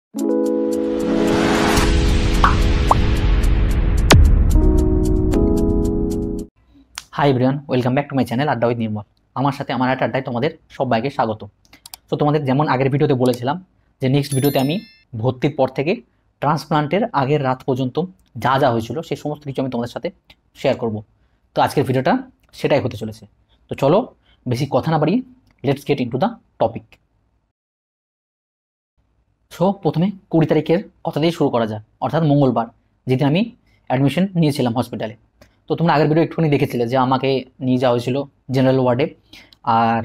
Hi everyone, welcome back to my channel আড্ডা with নির্মল। আমার সাথে আমার একটা আড্ডায় তোমাদের সবাইকে স্বাগত। তো তোমাদের যেমন আগের ভিডিওতে বলেছিলাম যে নেক্সট ভিডিওতে আমি ভর্তির পর থেকে ট্রান্সপ্লান্টের আগের রাত পর্যন্ত যা যা হয়েছিল সেই সমস্ত কিছু আমি তোমাদের সাথে শেয়ার করব। তো আজকের ভিডিওটা সেটাই হতে চলেছে। তো চলো বেশি কথা না বাড়িয়ে let's get into the topic. So প্রথমে 20 তারিখের কথা দিয়ে শুরু করা যায়, অর্থাৎ মঙ্গলবার, যেদিন আমি অ্যাডমিশন নিয়েছিলাম হসপিটালে। তো তোমরা আগের ভিডিও একটুখানি দেখেছিলে যে আমাকে নিয়ে যাওয়া হয়েছিল জেনারেল ওয়ার্ডে। আর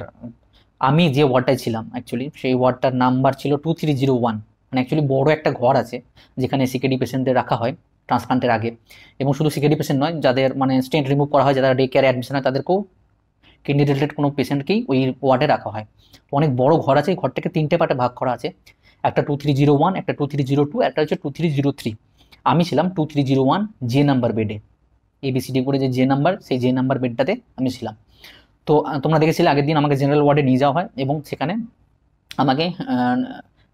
আমি যে ওয়ার্ডটায় ছিলাম অ্যাকচুয়ালি সেই ওয়ার্ডটার নাম্বার ছিল 2301। মানে অ্যাকচুয়ালি বড় একটা ঘর আছে যেখানে সিকেডি পেশেন্টদের রাখা হয় ট্রান্সপ্লান্টের আগে। এবং শুধু সিকেডি পেশেন্ট নয়, যাদের মানে স্টেন্ট রিমুভ করা হয়, যারা ডে কেয়ারে অ্যাডমিশন হয়, তাদেরকেও কিডনি রিলেটেড কোনো পেশেন্টকেই ওই ওয়ার্ডে রাখা হয়। তো অনেক বড় ঘর আছে, এই ঘরটাকে 3টে পার্টে ভাগ করা আছে। একটা 2301, একটা 2302, একটা হচ্ছে 2303। আমি ছিলাম 2301 যে নাম্বার বেডে। এবিসিডি করে যে নাম্বার, সেই যে নাম্বার বেডটাতে আমি ছিলাম। তো তোমরা দেখেছিলে আগের দিন আমাকে জেনারেল ওয়ার্ডে নিয়ে যাওয়া হয় এবং সেখানে আমাকে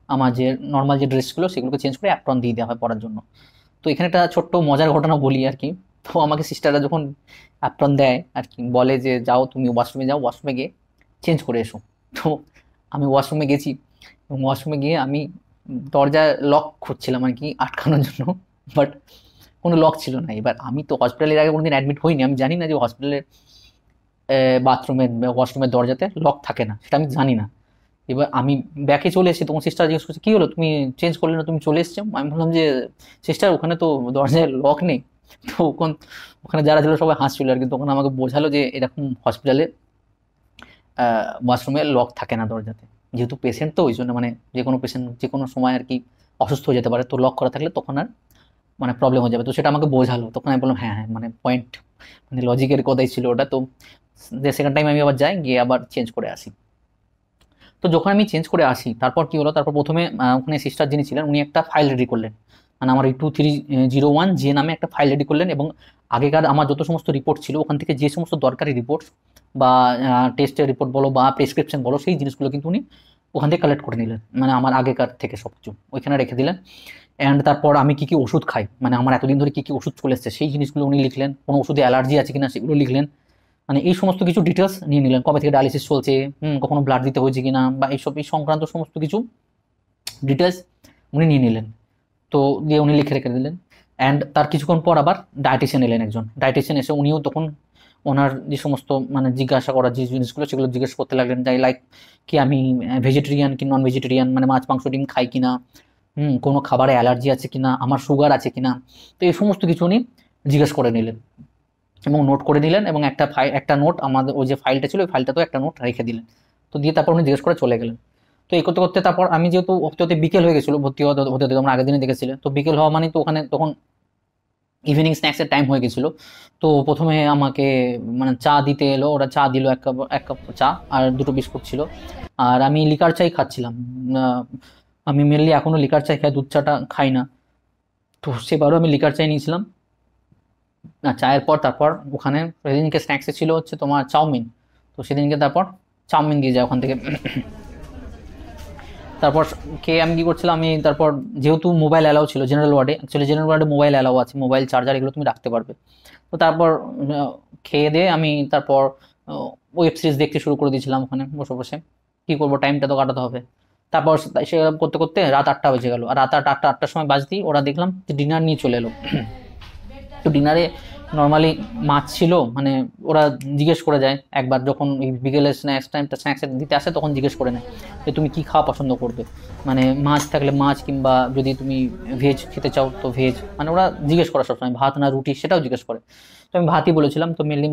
আমার যে নর্মাল যে ড্রেসগুলো সেগুলোকে চেঞ্জ করে অ্যাপ্রন দিয়ে দেওয়া হয় পরার জন্য। তো এখানে একটা ছোট্ট মজার ঘটনা বলি আর কি। তো আমাকে সিস্টাররা যখন অ্যাপ্রন দেয় আর কি, বলে যে যাও তুমি ওয়াশরুমে যাও, ওয়াশরুমে গিয়ে চেঞ্জ করে এসো। তো আমি ওয়াশরুমে গেছি এবং ওয়াশরুমে গিয়ে আমি দরজা লক খুঁজছিলাম আর কি আটকানোর জন্য, বাট কোনো লক ছিল না। এবার আমি তো হসপিটালের আগে কোনোদিন অ্যাডমিট হইনি, আমি জানি না যে হসপিটালের বাথরুমের ওয়াশরুমের দরজাতে লক থাকে না, সেটা আমি জানি না। এবার আমি ব্যাকে চলে এসেছি, তখন সিস্টার জিজ্ঞেস করছে কী হলো, তুমি চেঞ্জ করলে না, তুমি চলে এসছো? আমি বললাম যে সিস্টার ওখানে তো দরজায় লক নেই। তো ওখানে যারা ছিল সবাই হাসছিল আর কি। তখন আমাকে বোঝালো যে এরকম হসপিটালে ওয়াশরুমে লক থাকে না দরজাতে, যেহেতু পেশেন্ট তো ওই জন্য, মানে যে কোনো পেশেন্ট যে কোনো সময় আর কি অসুস্থ হয়ে যেতে পারে, তো লক করা থাকলে তখন আর মানে প্রবলেম হয়ে যাবে। তো সেটা আমাকে বোঝালো, তখন আমি বললাম হ্যাঁ হ্যাঁ, মানে পয়েন্ট, মানে লজিকের কথাই ছিল ওটা। তো যে সেকেন্ড টাইম আমি আবার যাই, গিয়ে আবার চেঞ্জ করে আসি। তো যখন আমি চেঞ্জ করে আসি তারপর কি হলো, তারপর প্রথমে ওখানে সিস্টার যিনি ছিলেন উনি একটা ফাইল রেডি করলেন, মানে আমার এই 2301 যে নামে একটা ফাইল রেডি করলেন। এবং আগেকার আমার যত সমস্ত রিপোর্ট ছিল ওখান থেকে যে সমস্ত দরকারি রিপোর্টস বা টেস্টের রিপোর্ট বলো বা প্রেসক্রিপশন বলো, সেই জিনিসগুলো কিন্তু উনি ওখান থেকে কালেক্ট করে নিলেন, মানে আমার আগেকার থেকে সব কিছু ওইখানে রেখে দিলেন। অ্যান্ড তারপর আমি কী কী ওষুধ খাই, মানে আমার এতদিন ধরে কী কী ওষুধ চলে এসছে সেই জিনিসগুলো উনি লিখলেন, কোনো ওষুধে অ্যালার্জি আছে কিনা সেগুলো লিখলেন। মানে এই সমস্ত কিছু ডিটেলস নিয়ে নিলেন, কবে থেকে ডায়ালিসিস চলছে, কখনো ব্লাড দিতে হয়েছে কিনা, বা এইসব এই সংক্রান্ত সমস্ত কিছু ডিটেলস উনি নিয়ে নিলেন। তো দিয়ে উনি লিখে রেখে দিলেন। অ্যান্ড তার কিছুক্ষণ পর আবার ডায়েটিশিয়ান এলেন, একজন ডায়েটিশিয়ান এসে উনিও তখন ওনার যে সমস্ত মানে জিজ্ঞাসা করার যে জিনিসগুলো সেগুলো জিজ্ঞেস করতে লাগলেন, যাই লাইক কি আমি ভেজিটেরিয়ান কি নন ভেজিটেরিয়ান, মানে মাছ মাংস ডিম খাই কিনা, কোনো খাবারে অ্যালার্জি আছে কিনা, আমার সুগার আছে কিনা। তো এই সমস্ত কিছু উনি জিজ্ঞেস করে নিলেন এবং নোট করে নিলেন। এবং একটা নোট আমাদের ওই যে ফাইলটা ছিল ওই ফাইলটাতেও একটা নোট রেখে দিলেন। তো দিয়ে তারপর উনি জিজ্ঞেস করে চলে গেলেন। তো এই করতে করতে তারপর আমি যেহেতু হতে হতে বিকেল হয়ে গেছিলো, ভর্তি হতে হতে হতে তোমরা আগের দিনে দেখেছিলে, তো বিকেল হওয়া মানে তো ওখানে তখন ইভিনিং স্ন্যাক্সের টাইম হয়ে গেছিলো। তো প্রথমে আমাকে মানে চা দিতে এলো, ওরা চা দিল, এক কাপ চা আর দুটো বিস্কুট ছিল। আর আমি লিকার চাই খাচ্ছিলাম। আমি মেনলি এখনও লিকার চাই খাই, দুধ চাটা খাই না। তো সেবারও আমি লিকার চাই নিয়েছিলাম। না, চায়ের পর তারপর ওখানে সেদিনকে স্ন্যাক্সে ছিল হচ্ছে তোমার চাউমিন। তো সেদিনকে তারপর চাউমিন দিয়ে যায় ওখান থেকে। তারপর খেয়ে আমি কী করছিলাম, আমি তারপর যেহেতু মোবাইল অ্যালাউ ছিল জেনারেল ওয়ার্ডে, অ্যাকচুয়ালি জেনারেল ওয়ার্ডে মোবাইল অ্যালাউ আছে, মোবাইল চার্জার এগুলো তুমি রাখতে পারবে। তো তারপর খেয়ে দিয়ে আমি তারপর ওয়েব সিরিজ দেখতে শুরু করে দিয়েছিলাম ওখানে বসে বসে। কী করবো, টাইমটা তো কাটাতে হবে। তারপর সে করতে করতে রাত 8টা বেজে গেল। আর রাত 8টার সময় বাজতেই ওরা দেখলাম যে ডিনার নিয়ে চলে এলো। তো ডিনারে নর্মালি মাছ ছিল, মানে ওরা জিজ্ঞেস করে যায় একবার, যখন ওই বিকেলের স্ন্যাক্স দিতে আসে তখন জিজ্ঞেস করে নেয় যে তুমি কী খাওয়া পছন্দ করবে, মানে মাছ থাকলে মাছ, কিংবা যদি তুমি ভেজ খেতে চাও তো ভেজ, মানে ওরা জিজ্ঞেস করে সবসময় ভাত না রুটি সেটাও জিজ্ঞেস করে। তো আমি ভাতই বলেছিলাম। তো মেনলি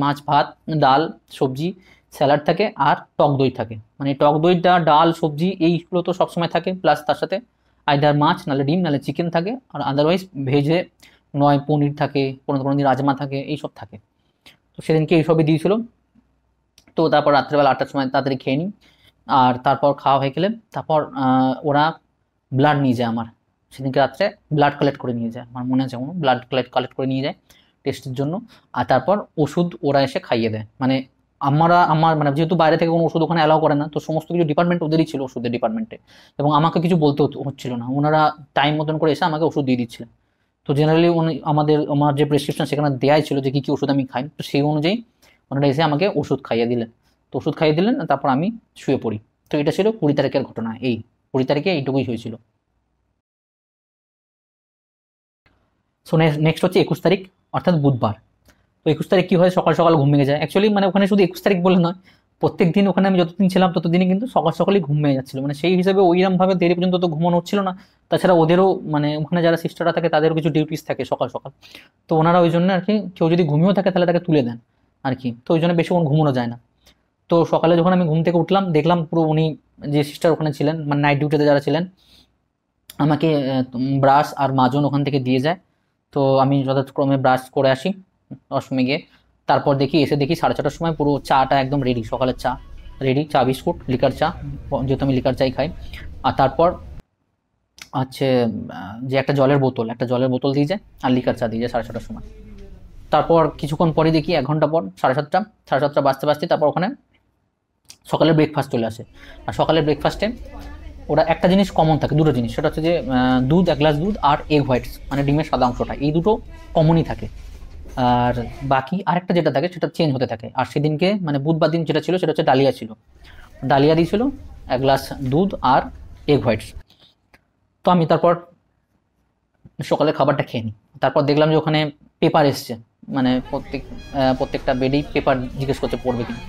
মাছ ভাত, ডাল, সবজি, স্যালাড থাকে আর টক দই থাকে। মানে টক দইটা, ডাল, সবজি এইগুলো তো সবসময় থাকে, প্লাস তার সাথে আইদার মাছ নাহলে ডিম নাহলে চিকেন থাকে। আর আদারওয়াইজ ভেজে নয় পনির থাকে, কোনো কোনো দিন রাজমা থাকে, এইসব থাকে। তো সেদিনকে এইসবই দিয়েছিল। তো তারপর রাত্রেবেলা 8টার সময় তাড়াতাড়ি খেয়ে নিই। আর তারপর খাওয়া হয়ে গেলে তারপর ওরা ব্লাড নিয়ে যায় আমার। সেদিনকে রাত্রে ব্লাড কালেক্ট করে নিয়ে যায়, আমার মনে আছে ব্লাড কালেক্ট করে নিয়ে যায় টেস্টের জন্য। আর তারপর ওষুধ ওরা এসে খাইয়ে দেয়, মানে আমার মানে যেহেতু বাইরে থেকে কোনো ওষুধ ওখানে অ্যালাউ করে না, তো সমস্ত কিছু ডিপার্টমেন্ট ওদেরই ছিল, ওষুধের ডিপার্টমেন্টে, এবং আমাকে কিছু বলতে হচ্ছিল না, ওনারা টাইম মতন করে এসে আমাকে ওষুধ দিয়ে দিচ্ছিলেন। তো জেনারেলি উনি আমার যে প্রেসক্রিপশন সেখানে দেয়াই ছিল যে কী কী ওষুধ আমি খাই, তো সেই অনুযায়ী ওনারা এসে আমাকে ওষুধ খাইয়ে দিলেন। তো ওষুধ খাইয়ে দিলেন, তারপর আমি শুয়ে পড়ি। তো এটা ছিল 20 তারিখের ঘটনা। 20 তারিখে এইটুকুই হয়েছিল। সো নেক্সট হচ্ছে 21 তারিখ, অর্থাৎ বুধবার। তো 21 তারিখ কি হয়, সকাল সকাল ঘুম ভেঙে যায়। অ্যাকচুয়ালি মানে ওখানে শুধু 21 তারিখ বলে নয়, প্রত্যেক দিন ওখানে আমি যতদিন ছিলাম ততদিনই কিন্তু সকাল সকালই ঘুম ভেঙে যাচ্ছিল। মানে সেই হিসাবে ওইরকম ভাবে দেরি পর্যন্ত তো ঘুমানো হচ্ছিল না। তাছাড়া ওদেরও মানে ওখানে যারা সিস্টাররা থাকে তাদেরও কিছু ডিউটিস থাকে সকাল সকাল। তো ওনারা ওই জন্য আর কি, কেউ যদি ঘুমিয়েও থাকে তাহলে তাকে তুলে দেন আর কি। তো ওই জন্য বেশিক্ষণ ঘুমানো যায় না। তো সকালে যখন আমি ঘুম থেকে উঠলাম, দেখলাম পুরো উনি যে সিস্টার ওখানে ছিলেন, মানে নাইট ডিউটিতে যারা ছিলেন, আমাকে ব্রাশ আর মাজন ওখান থেকে দিয়ে যায়। তো আমি যথাক্রমে ব্রাশ করে আসি ওয়াশরুমে গিয়ে। তারপর এসে দেখি 6:30টার সময় পুরো চাটা একদম রেডি, সকালের চা রেডি, চা বিস্কুট লিকার চা, যেহেতু আমি লিকার চাই খাই। আর তারপর হচ্ছে যে একটা জলের বোতল দিয়ে যায় আর লিকার চা দিয়ে যায় 6:30টার সময়। তারপর কিছুক্ষণ পরে দেখি 1 ঘন্টা পর সাড়ে সাতটা বাজতে বাজতে তারপর ওখানে সকালের ব্রেকফাস্ট চলে আসে। আর সকালের ব্রেকফাস্টে ওরা একটা জিনিস কমন থাকে, দুটো জিনিস, সেটা হচ্ছে যে দুধ, 1 গ্লাস দুধ আর এগ হোয়াইটস, মানে ডিমের সাদা অংশটা, এই দুটো কমনই থাকে। আর বাকি আরেকটা যেটা থাকে সেটা চেঞ্জ হতে থাকে। আর সেদিনকে মানে বুধবার দিন যেটা ছিল সেটা হচ্ছে ডালিয়া ছিল, ডালিয়া দিয়েছিল, 1 গ্লাস দুধ আর এগ হোয়াইটস। তো আমি তারপর সকালের খাবারটা খেয়ে নিই। তারপর দেখলাম যে ওখানে পেপার এসছে, মানে প্রত্যেকটা বেডেই পেপার জিজ্ঞেস করছে পড়বে কিনা।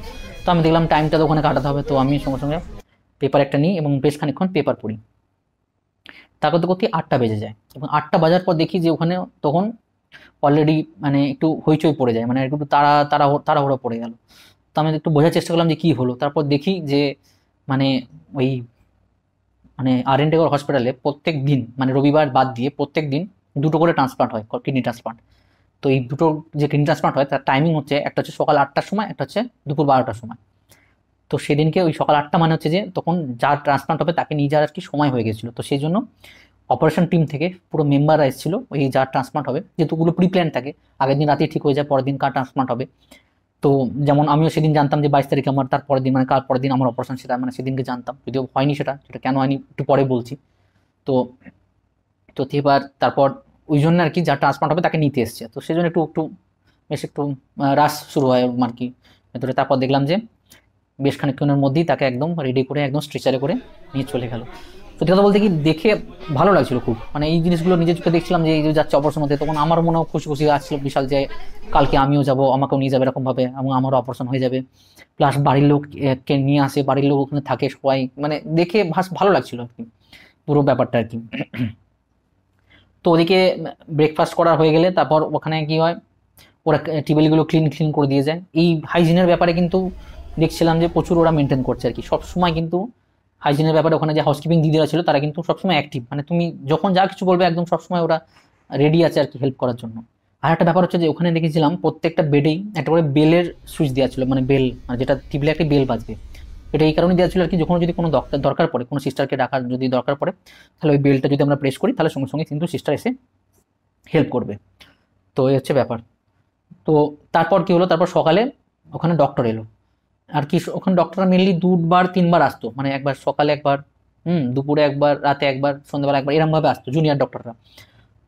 তো আমি দেখলাম টাইমটা তো ওখানে কাটাতে হবে, তো আমি সঙ্গে সঙ্গে পেপার একটা নিই এবং বেশ খানিকক্ষণ পেপার পড়ি। তা করতে করতে 8টা বেজে যায়, এবং 8টা বাজার পর দেখি যে ওখানে তখন অলরেডি মানে একটু হইচই পড়ে যায়, মানে একটু তাড়াহুড়ো পড়ে গেল। তো আমি একটু বোঝার চেষ্টা করলাম যে কী হলো। তারপর দেখি যে মানে ওই মানে আর.এন.টেগর হসপিটালে প্রত্যেক দিন, মানে রবিবার বাদ দিয়ে প্রত্যেক দিন দুটো করে ট্রান্সপ্লান্ট হয়, কিডনি ট্রান্সপ্লান্ট। তো এই দুটো যে কিডনি ট্রান্সপ্লান্ট হয় তার টাইমিং হচ্ছে, একটা হচ্ছে সকাল 8টার সময়, একটা হচ্ছে দুপুর 12টার সময়। তো সেদিনকে ওই সকাল 8টা মানে হচ্ছে যে তখন যার ট্রান্সপ্লান্ট হবে তাকে নিয়ে যাওয়ার আর কি সময় হয়ে গেছিলো। তো সেই জন্য অপারেশন টিম থেকে পুরো মেম্বাররা এসেছিল, ওই যার ট্রান্সপ্লান্ট হবে, যেহেতু ওগুলো প্রি প্ল্যান থাকে, আগের দিন রাতেই ঠিক হয়ে যায় পরের দিন কার ট্রান্সপ্লান্ট হবে। তো যেমন আমিও সেদিন জানতাম যে 22 তারিখে আমার, তার পরের দিন মানে কার পরের দিন আমার অপারেশন, সেটা মানে সেদিনকে জানতাম, যদিও হয়নি, সেটা কেন হয়নি একটু পরে বলছি। তো তো এবার তারপর ওই জন্য আর কি যার ট্রান্সপ্লান্ট হবে তাকে নিতে এসছে, তো সেই জন্য একটু একটু বেশ একটু রাশ শুরু হয় আর কি ভেতরে। তারপর দেখলাম যে বেশ খানিকক্ষণের মধ্যেই তাকে একদম রেডি করে একদম স্ট্রেচারে করে নিয়ে চলে গেল। সত্যি কথা বলতে কি দেখে ভালো লাগছিল খুব, মানে এই জিনিসগুলো নিজের চোখে দেখছিলাম যে এই যে যাচ্ছে অপারেশন হতে, তখন আমার মনেও খুশি খুশি আসছিল বিশাল, যে কালকে আমিও যাব, আমাকেও নিয়ে যাবে এরকমভাবে, এবং আমারও অপারেশন হয়ে যাবে। প্লাস বাড়ির লোক কে নিয়ে আসে, বাড়ির লোক ওখানে থাকে সবাই, মানে দেখে ভালো লাগছিল আর কি পুরো ব্যাপারটা আর কি। তো ওদিকে ব্রেকফাস্ট করা হয়ে গেলে তারপর ওখানে কি হয়, ওরা টেবিলগুলো ক্লিন করে দিয়ে যায়। এই হাইজিনের ব্যাপারে কিন্তু দেখছিলাম যে প্রচুর ওরা মেনটেন করছে আর কি, সবসময় কিন্তু হাইজিনের ব্যাপারে ওখানে যে হাউসকিপিং দিদিরা ছিল তারা কিন্তু সবসময় অ্যাক্টিভ, মানে তুমি যখন যা কিছু বলবে একদম সবসময় ওরা রেডি আছে আর কি হেল্প করার জন্য। আর একটা ব্যাপার হচ্ছে যে ওখানে দেখেছিলাম প্রত্যেকটা বেডেই একটা করে বেলের সুইচ দেওয়া ছিল, মানে বেল, মানে যেটা টিপলে একটা বেল বাজবে। এটা এই কারণে দেওয়া ছিল আর কি, যখন যদি কোনো দরকার পড়ে, কোনো সিস্টারকে ডাকার যদি দরকার পড়ে, তাহলে ওই বেলটা যদি আমরা প্রেস করি তাহলে সঙ্গে সঙ্গে কিন্তু সিস্টার এসে হেল্প করবে। তো এই হচ্ছে ব্যাপার। তো তারপর কি হলো, তারপর সকালে ওখানে ডক্টর এলো আর কি। ওখানে ডক্টররা মেনলি 2-3বার আসতো, মানে একবার সকালে একবার, দুপুরে একবার, রাতে একবার, সন্ধ্যাবেলা একবার, এরকম ভাবে আসতো জুনিয়র ডক্টররা।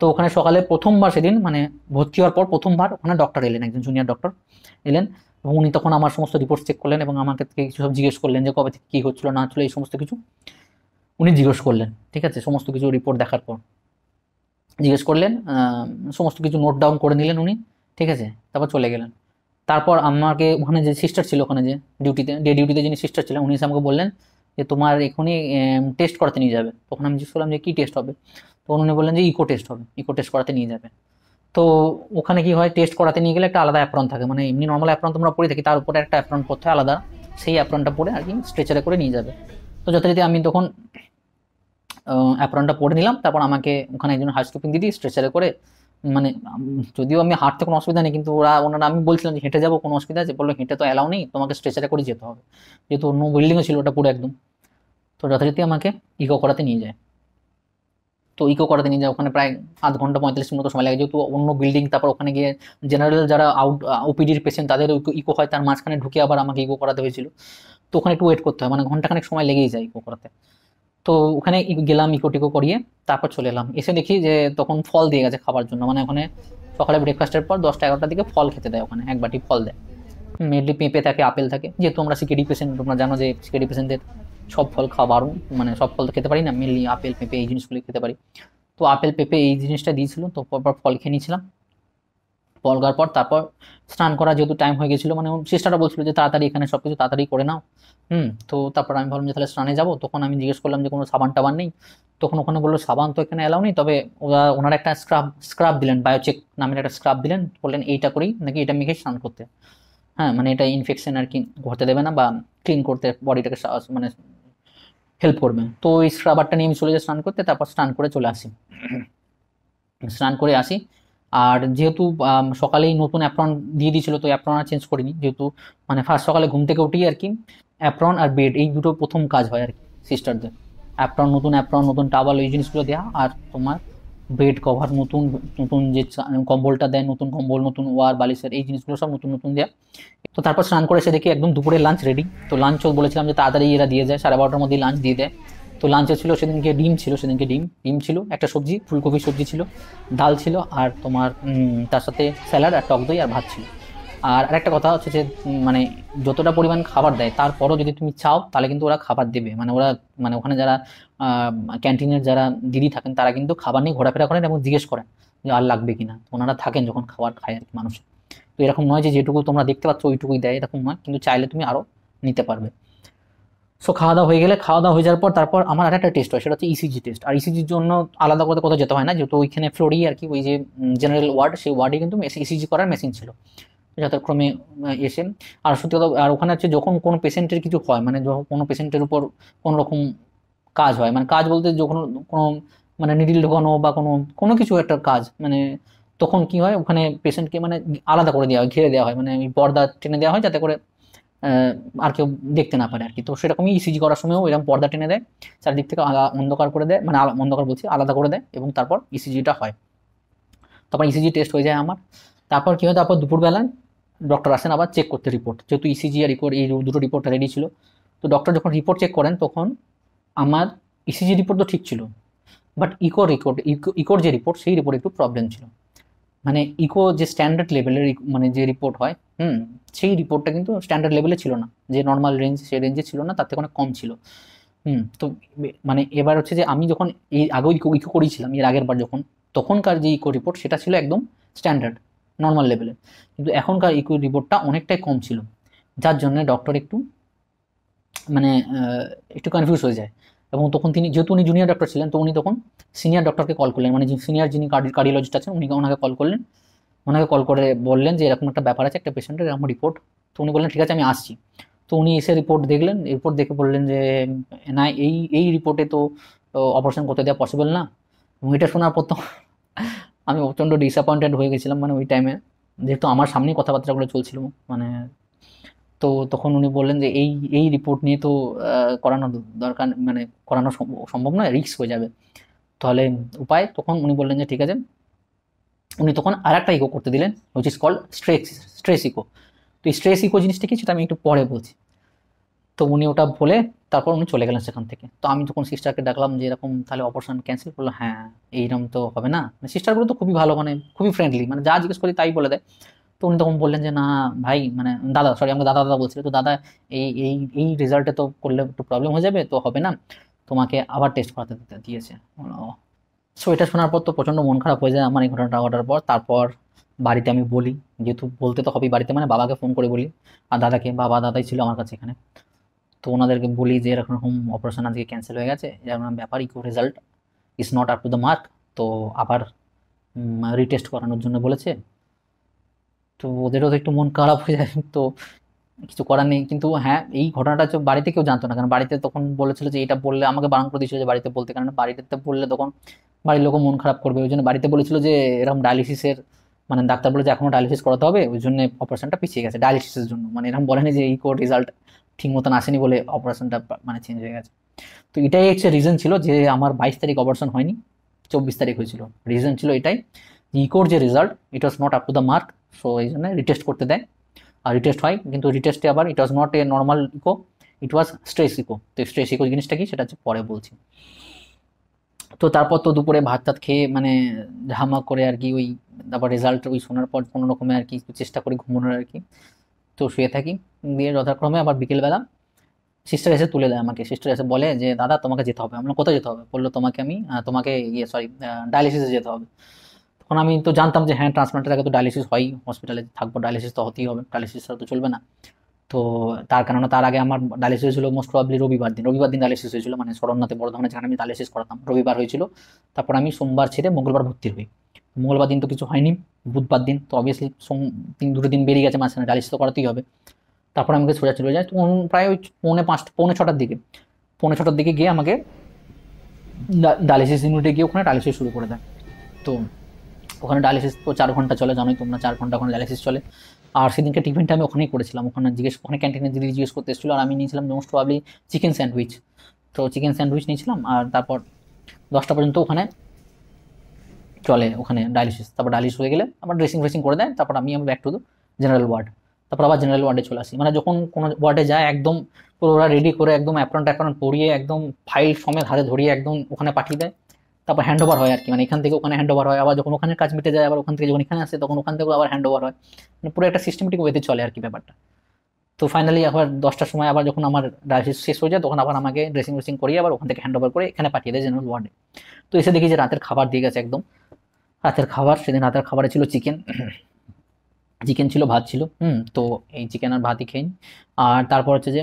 তো ওখানে সকালে প্রথমবার সেদিন মানে ভর্তি হওয়ার পর প্রথমবার ওখানে ডক্টর এলেন, একজন জুনিয়র ডক্টর এলেন, এবং উনি তখন আমার সমস্ত রিপোর্ট চেক করলেন এবং আমাকে থেকে কিছু সব জিজ্ঞেস করলেন যে কবে থেকে কী হচ্ছিল না হচ্ছিল, এই সমস্ত কিছু উনি জিজ্ঞেস করলেন। ঠিক আছে, সমস্ত কিছু রিপোর্ট দেখার পর জিজ্ঞেস করলেন, সমস্ত কিছু নোট ডাউন করে নিলেন উনি। ঠিক আছে, তারপর চলে গেলেন। তারপর আমাকে ওখানে যে সিস্টার ছিল, ওখানে যে ডিউটিতে যিনি সিস্টার ছিলেন, উনি এসে আমাকে বললেন যে তোমার এখনই টেস্ট করাতে নিয়ে যাবে। তখন আমি জিজ্ঞেস করলাম যে কী টেস্ট হবে, তখন উনি বললেন যে ইকো টেস্ট হবে, ইকো টেস্ট করাতে নিয়ে যাবে। তো ওখানে কি হয়, টেস্ট করাতে নিয়ে গেলে একটা আলাদা অ্যাপ্রন থাকে, মানে এমনি নর্মাল অ্যাপ্রন তোমরা পরে থাকি, তার উপরে একটা অ্যাপ্রন পরতে হয় আলাদা, সেই অ্যাপ্রনটা পরে আর কি স্ট্রেচারে করে নিয়ে যাবে। তো যথারীতি আমি তখন অ্যাপ্রনটা পরে নিলাম। তারপর আমাকে ওখানে একজন হাউসকিপিং দিদি স্ট্রেচারে করে, মানে যদিও আমি হাঁটতে কোনো অসুবিধা নেই, কিন্তু ওনারা, আমি বলছিলাম যে হেঁটে যাবো, কোনো অসুবিধা আছে, বললো হেঁটে তো অ্যালাউ নেই, তোমাকে স্ট্রেচারে করে যেতে হবে, যেহেতু অন্য বিল্ডিংও ছিল ওটা পুরো একদম। তো যথারীতি আমাকে ইকো করাতে নিয়ে যায়। তো ইকো করাতে নিয়ে যায়, ওখানে প্রায় 0.5 ঘন্টা 45 মিনিট মতো সময় লাগে, যেহেতু অন্য বিল্ডিং, তারপর ওখানে গিয়ে জেনারেল যারা ওপিডির পেশেন্ট তাদের ইকো হয়, তার মাঝখানে ঢুকে আবার আমাকে ইকো করাতে হয়েছিল। তো ওখানে একটু ওয়েট করতে হয়, মানে ঘন্টাখানেক সময় লেগেই যায় ইকো করাতে। তো ওখানে গেলাম, ইকো টিকো করিয়ে তারপর চলে এলাম। এসে দেখি যে তখন ফল দিয়ে গেছে খাবার জন্য, মানে ওখানে সকালে ব্রেকফাস্টের পর 10টা 11টার দিকে ফল খেতে দেয়, ওখানে 1 বাটি ফল দেয়। মেনলি পেঁপে থাকে, আপেল থাকে, যেহেতু আমরা সিকেডি পেশেন্ট, তোমরা জানো যে সিকেডি পেশেন্টদের সব ফল খাওয়া বারণ, মানে সব ফল তো খেতে পারি না, মেনলি আপেল পেঁপে এই জিনিসগুলো খেতে পারি। তো আপেল পেঁপে এই জিনিসটা দিয়েছিল, তো পরপর ফল খেয়ে নিয়েছিলাম। ফল খাওয়ার পর তারপর স্নান করা যেহেতু টাইম হয়ে গেছিলো, মানে সিস্টারটা বলছিল যে তাড়াতাড়ি এখানে সব কিছু তাড়াতাড়ি করে নাও। তো তারপর আমি ভাবলাম যে তাহলে স্নানে যাবো, তখন আমি জিজ্ঞেস করলাম যে কোনো সাবান টাবান নেই। তখন ওখানে বললো সাবান তো এখানে অ্যালাউ নেই, তবে ওনারা একটা স্ক্রাব দিলেন, বায়োচেক নামের একটা স্ক্রাব দিলেন, বললেন এইটা করেই নাকি এটা মেখে স্নান করতে। হ্যাঁ, মানে এটা ইনফেকশন আর কি ঘটতে দেবে না, বা ক্লিন করতে বডিটাকে মানে হেল্প করবে। তো ওই স্ক্রাবারটা নিয়ে আমি চলে যাই স্নান করতে, তারপর স্নান করে চলে আসি। স্নান করে আসি। আর যেহেতু সকালেই নতুন অ্যাপ্রন দিয়ে দিয়েছিল, তো অ্যাপ্রন আর চেঞ্জ করিনি, যেহেতু মানে ফার্স্ট সকালে ঘুম থেকে উঠেই আর কি অ্যাপ্রন আর বেড এই দুটো প্রথম কাজ হয় আর কি সিস্টারদের। অ্যাপ্রন নতুন টাওয়াল এই জিনিসগুলো দেওয়া, আর তোমার বেড কভার নতুন, নতুন যে কম্বলটা দেয়, নতুন কম্বল, নতুন ওয়ার বালিশের এই জিনিসগুলো সব নতুন নতুন দেওয়া। তো তারপর স্নান করে এসে দেখি একদম দুপুরে লাঞ্চ রেডি। তো লাঞ্চও বলেছিলাম যে তাড়াতাড়ি এরা দিয়ে যায়, 12:30টার মধ্যেই লাঞ্চ দিয়ে দেয়। তো লাঞ্চে ছিল সেদিনকে ডিম ছিল, ডিম ছিল, একটা সবজি ফুলকপি সবজি ছিল, ডাল ছিল, আর তোমার তার সাথে স্যালাড আর টক দই আর ভাত ছিল। আর আরেকটা কথা হচ্ছে যে মানে যতটা পরিমাণ খাবার দেয় তারপরও যদি তুমি চাও তাহলে কিন্তু ওরা খাবার দেবে, মানে ওরা মানে ওখানে যারা ক্যান্টিনের যারা দিদি থাকেন তারা কিন্তু খাবার নিয়ে ঘোরাফেরা করেন এবং জিজ্ঞেস করেন যে আর লাগবে কিনা। ওনারা থাকেন যখন খাবার খায় আর কি মানুষ। তো এরকম নয় যে যেটুকু তোমরা দেখতে পাচ্ছ ওইটুকুই দেয়, এরকম নয়, কিন্তু চাইলে তুমি আরও নিতে পারবে। সো খাওয়া দাওয়া হয়ে যাওয়ার পর তারপর আমার আরেকটা টেস্ট হয়, সেটা হচ্ছে ইসিজি টেস্ট। আর ইসিজির জন্য আলাদা করে কোথাও যেতে হয় না, যেহেতু ওইখানে ফ্লোরেই আর কি ওই যে জেনারেল ওয়ার্ড, সেই ওয়ার্ডে কিন্তু ইসিজি করার মেশিন ছিল যথাক্রমে এসে। আর সত্যি কথা, আর ওখানে হচ্ছে যখন কোনো পেশেন্টের কিছু হয়, মানে যখন কোনো পেশেন্টের উপর কোনো রকম কাজ হয়, মানে কাজ বলতে যখন কোনো মানে নিডিল ঢোকানো বা কোনো কোনো কিছু একটা কাজ, মানে তখন কি হয় ওখানে পেশেন্টকে মানে আলাদা করে দেওয়া হয়, ঘিরে দেওয়া হয়, মানে ওই পর্দা টেনে দেওয়া হয় যাতে করে আর কেউ দেখতে না পারে আর কি। তো সেরকমই ইসিজি করার সময়ও এরকম পর্দা টেনে দেয়, চারিদিক থেকে অন্ধকার করে দেয়, মানে অন্ধকার বলছি আলাদা করে দেয়, এবং তারপর ইসিজিটা হয়। তারপর ইসিজি টেস্ট হয়ে যায় আমার। তারপর কি হয়, তারপর দুপুরবেলা ডক্টর আসেন আবার চেক করতে রিপোর্ট, যেহেতু ইসিজি আর রিপোর্ট এই দুটো রিপোর্ট রেডি ছিল। তো ডক্টর যখন রিপোর্ট চেক করেন তখন আমার ইসিজি রিপোর্ট তো ঠিক ছিল, বাট ইকোর যে রিপোর্ট সেই রিপোর্টে একটু প্রবলেম ছিল। মানে ইকো যে স্ট্যান্ডার্ড লেভেলের মানে যে রিপোর্ট হয়, সেই রিপোর্টটা কিন্তু স্ট্যান্ডার্ড লেভেলে ছিল না, যে নর্মাল রেঞ্জ সেই রেঞ্জে ছিল না, তার থেকে অনেক কম ছিল। তো মানে এবার হচ্ছে যে আমি যখন এই আগেও ইকো ইকো করেছিলাম এর আগের বার যখন, তখনকার যে ইকো রিপোর্ট সেটা ছিল একদম স্ট্যান্ডার্ড নর্মাল লেভেলের, কিন্তু এখনকার ইকো রিপোর্টটা অনেকটাই কম ছিল, যার জন্য ডক্টর একটু মানে একটু কনফিউজ হয়ে যায়। এবং তখন তিনি, যেহেতু উনি জুনিয়র ডক্টর ছিলেন, তো উনি তখন সিনিয়র ডক্টরকে কল করলেন, মানে সিনিয়র যিনি কার্ডিওলজিস্ট আছেন ওনাকে কল করলেন। ওনাকে কল করে বললেন যে এরকম একটা ব্যাপার আছে, একটা পেশেন্টের এরকম রিপোর্ট। তো উনি বললেন ঠিক আছে আমি আসছি। তো উনি এসে রিপোর্ট দেখলেন, রিপোর্ট দেখে বললেন যে না, এই এই রিপোর্টে তো অপারেশন করতে দেওয়া পসিবল না। এবং এটা শোনার পর তো আমি প্রচণ্ড ডিসঅ্যাপয়েন্টেড হয়ে গেছিলাম, মানে ওই টাইমে, যেহেতু আমার সামনেই কথাবার্তাগুলো চলছিল। মানে তো তখন উনি বললেন যে এই এই রিপোর্ট নিয়ে তো করানো দরকার, মানে করানো সম্ভব নয়, রিস্ক হয়ে যাবে। তাহলে উপায়, তখন উনি বললেন যে ঠিক আছে। উনি তখন আর একটা ইকো করতে দিলেন, which is called stress echo. তো এই স্ট্রেস ইকো জিনিসটা কি সেটা আমি একটু পরে বলছি। তো উনি ওটা বলে তারপর উনি চলে গেলেন সেখান থেকে। তো আমি তখন সিস্টারকে ডাকলাম যে এরকম তাহলে অপারেশন ক্যান্সেল করলো। হ্যাঁ, এইরকম তো হবে না। সিস্টারগুলো তো খুবই ভালো, মানে খুবই ফ্রেন্ডলি, মানে যা জিজ্ঞেস করি তাই বলে দেয়। তো উনি তখন বললেন যে না ভাই, মানে দাদা, সরি আমাকে দাদা দাদা বলছিল, তো দাদা এই এই এই রেজাল্টে তো করলে একটু প্রবলেম হয়ে যাবে, তো হবে না, তোমাকে আবার টেস্ট করাতে দিয়েছে। সো এটা শোনার পর তো প্রচণ্ড মন খারাপ হয়ে যায় আমার এই ঘটনাটা ঘটার পর। তারপর বাড়িতে আমি বলি, যেহেতু বলতে তো হবেই বাড়িতে, মানে বাবাকে ফোন করে বলি, আর দাদাকে, দাদাই ছিল আমার কাছে এখানে। তো ওনাদেরকে বলি যে এরকম অপারেশন আজকে ক্যান্সেল হয়ে গেছে, এরকম ব্যাপার, echo result is not up to the mark, তো আবার রিটেস্ট করানোর জন্য বলেছে। তো ওদেরও তো একটু মন খারাপ হয়ে যায়, তো কিছু করার নেই। কিন্তু হ্যাঁ, এই ঘটনাটা হচ্ছে বাড়িতে কেউ জানতো না, কারণ বাড়িতে তখন বলেছিল যে এটা বললে, আমাকে বারণ করে দিয়েছিল যে বাড়িতে বলতে, কারণ বাড়িতে বললে তখন বাড়ির লোকও মন খারাপ করবে। ওই জন্য বাড়িতে বলেছিল যে এরকম ডায়ালিসিসের, মানে ডাক্তার বলে যে এখনো ডায়ালিসিস করাতে হবে, ওই জন্য অপারেশনটা পিছিয়ে গেছে ডায়ালিসিসের জন্য, মানে এরকম বলেনি যে ইকো রেজাল্ট ঠিক মতন আসেনি বলে অপারেশনটা মানে চেঞ্জ হয়ে গেছে। তো এটাই হচ্ছে রিজন ছিল যে আমার 22 তারিখ অপারেশন হয়নি, 24 তারিখ হয়েছিল। রিজন ছিল এটাই, ইকোর যে result it was not up to the mark, so এই জন্য রিটেস্ট করতে দেয়। আর রিটেস্ট হয়, কিন্তু রিটেস্টে আবার it was not a normal echo, it was stress echo. তো স্ট্রেস ইকো জিনিসটা কি সেটা হচ্ছে পরে বলছি। তো তারপর তো দুপুরে ভাত টাত খেয়ে মানে ঝামা করে আর কি, ওই তারপর রেজাল্ট ওই শোনার পর কোনো রকমে আর কি চেষ্টা করি ঘুমানোর আর কি। তো শুয়ে থাকি, দিয়ে যথাক্রমে আবার বিকেলবেলা সিস্টার এসে তুলে দেয় আমাকে। সিস্টার এসে বলে যে দাদা তোমাকে যেতে হবে। আমরা কোথায় যেতে হবে? বললো তোমাকে আমি তোমাকে সরি ডায়ালিসিসে যেতে হবে। তখন আমি তো জানতাম যে হ্যাঁ ট্রান্সপ্লান্টের আগে তো ডায়ালিসিস হয়, হসপিটালে থাকবো, ডায়ালিসিস তো হতেই হবে, ডায়ালিসিস ছাড়া তো চলবে না। তো তার কারণে তার আগে আমার ডায়ালিসিস হয়েছিল মোস্ট প্রবাবলি রবিবার দিন ডায়ালিসিস হয়েছিল, মানে শরণনাথে বর্ধমানে যেখানে আমি ডায়ালিসিস করাতাম রবিবার হয়েছিল। তারপর আমি সোমবার ছেড়ে মঙ্গলবার ভর্তি হই। মঙ্গলবার দিন তো কিছু হয়নি, বুধবার দিন তো অবভিয়াসলি দুটো দিন বেরিয়ে গেছে মাঝখানে, ডায়ালিসিস তো করাতেই হবে। তারপর আমাকে সোজা চলে যায়, তো প্রায় ওই পৌনে ছটার দিকে, গিয়ে আমাকে ডায়ালিসিস ইউনিটে গিয়ে ওখানে ডায়ালিসিস শুরু করে দেয়। তো ওখানে ডায়ালিসিস তো 4 ঘন্টা চলে, জানোই তোমরা, 4 ঘন্টা ওখানে ডায়ালিসিস চলে। আর সেদিনকে টিফিনটা আমি ওখানেই করেছিলাম, ওখানে ক্যান্টিনে দিদি জিজ্ঞেস করতে এসেছিলো, আর আমি নিয়েছিলাম মোস্ট প্রবাবলি চিকেন স্যান্ডউইচ। তো চিকেন স্যান্ডউইচ নিয়েছিলাম, আর তারপর 10টা পর্যন্ত ওখানে চলে, ওখানে ডায়ালিসিস। তারপর ডায়ালিসিস হয়ে গেলে আবার ড্রেসিং ফ্রেসিং করে দেয়, তারপর আমি back to the general ward. তারপর আবার জেনারেল ওয়ার্ডে চলে আসি, মানে যখন কোনো ওয়ার্ডে যায় একদম পুরো ওরা রেডি করে একদম অ্যাপ্রন পরিয়ে একদম ফাইল সমেত হাতে ধরিয়ে একদম ওখানে পাঠিয়ে দেয়। তারপর হ্যান্ড ওভার হয় আর কি, মানে এখান থেকে ওখানে হ্যান্ড ওভার হয়, আবার যখন ওখানে কাজ মিটে যায় আবার ওখান থেকে যখন এখানে আসে তখন ওখান থেকেও আবার হ্যান্ড ওভার হয়, মানে পুরো একটা সিস্টেমেটিক ওয়েতে চলে আর কি ব্যাপারটা। তো ফাইনালি আবার 10টার সময় আবার যখন আমার ডায়ালিসিস শেষ হয়ে যায় তখন আবার আমাকে ড্রেসিং ফ্রেসিং করিয়ে আবার ওখান থেকে হ্যান্ড ওভার করে এখানে পাঠিয়ে দেয় জেনারেল ওয়ার্ডে। তো এসে দেখি যে রাতের খাবার দিয়ে গেছে একদম। রাতের খাবার, সেদিন রাতের খাবারে ছিল চিকেন, ছিল, ভাত ছিল। তো এই চিকেন আর ভাতই খেয়ে নিই। আর তারপর হচ্ছে যে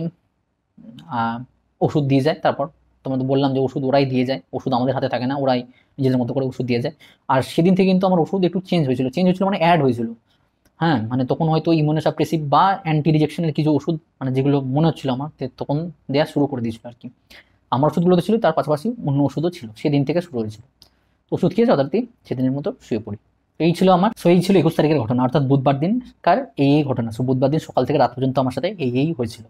ওষুধ দিয়ে যায়। তারপর তোমাদের বললাম যে ওষুধ ওরাই দিয়ে যায়, ওষুধ আমাদের হাতে থাকে না, ওরাই নিজেদের মতো করে ওষুধ দিয়ে যায়। আর সেদিন থেকে কিন্তু আমার ওষুধ একটু চেঞ্জ হয়েছিল মানে অ্যাড হয়েছিল। হ্যাঁ, মানে তখন হয়তো ইমিউনোসাপ্রেসিভ বা অ্যান্টি রিজেকশনের কিছু ওষুধ, মানে যেগুলো মনে হচ্ছিল আমার তখন দেওয়া শুরু করে দিয়েছিল আর কি। আমার ওষুধগুলো তো ছিল, তার পাশাপাশি অন্য ওষুধও ছিল, সেদিন থেকে শুরু হয়েছিল। ওষুধ খেয়ে যথারীতি সেদিনের মতো শুয়ে পড়ি। এই ছিল আমার, সো এই ছিল 21 তারিখের ঘটনা, অর্থাৎ বুধবার দিনকার এই ঘটনা। সো বুধবার দিন সকাল থেকে রাত পর্যন্ত আমার সাথে এই হয়েছিল।